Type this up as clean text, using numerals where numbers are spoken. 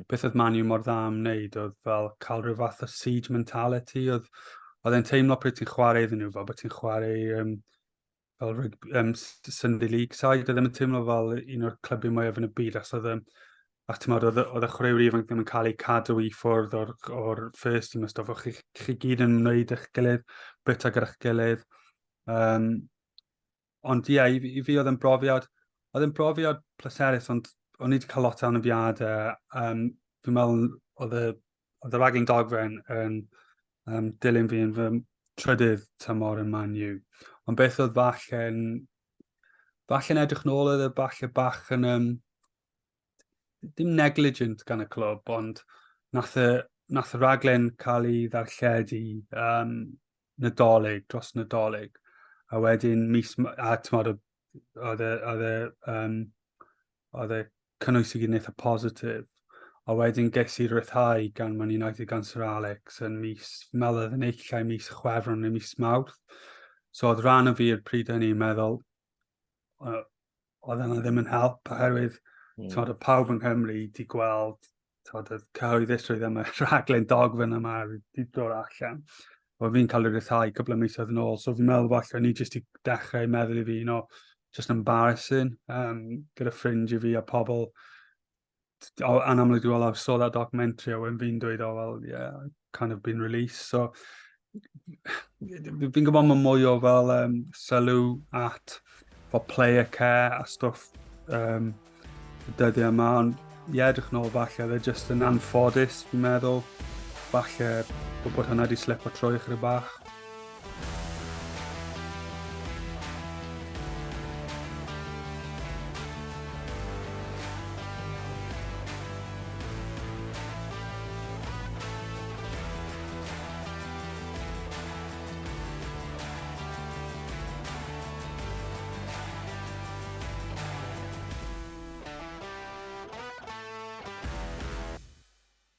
beth oedd Man U mor dda am wneud, oedd fel cael rhyw fath o siege mentality, oedd e'n teimlo pryd ti'n chwarae iddyn nhw, fel bod ti'n chwarae fel Sunday League side, oedd e'n teimlo fel un o'r clybiau mwyaf yn y byd, ac ti'n meddwl, oedd y chwaraewyr ifanc ddim yn cael ei cadw i ffwrdd o'r first team a stuff, o'ch chi gyd yn wneud eich gilydd, bita gyda'ch gilydd. Ond ie, i fi oedd yn brofiad pleserus, ond o'n i wedi cael lot o anafiadau. Fi'n meddwl oedd y raglen dogfen yn dilyn fi yn fy trydydd tymor yn Man U. Ond beth oedd falle'n edrych nôl oedd e falle bach yn dim negligent gan y clwb, ond nath y raglen cael ei ddarlledu dros Nadolig. A wedyn oedd e cynnwys i gyd eitha positif. A wedyn ges i ryddhau gan Man United gan Syr Alex yn meddwl yn eillai mis Chwefror neu mis Mawrth. So oedd rhan o fi i'r pryd hynny'n meddwl, oedd yna ddim yn help, oherwydd oedd pawb yng Nghymru wedi gweld y cyhoeddusrwydd am y rhaglen dogfen yma wedi dod allan. Oedd fi'n cael ei ryddhau couple o misoedd yn ôl, so fi'n meddwl falle ni jyst i dechrau meddwl i fi, just embarrassing, gyda ffringe i fi a pobl. Anamlwg dwi'n I saw that documentary when fi'n dweud, yeah, I've kind of been released. So, fi'n gwybod mwy o fel sylw at fel player care a stwff dyddiau yma, ond edrych nôl falle, they're just yn anffodus, fi'n meddwl. Falle bod hwnna wedi slipo trwy chydig bach.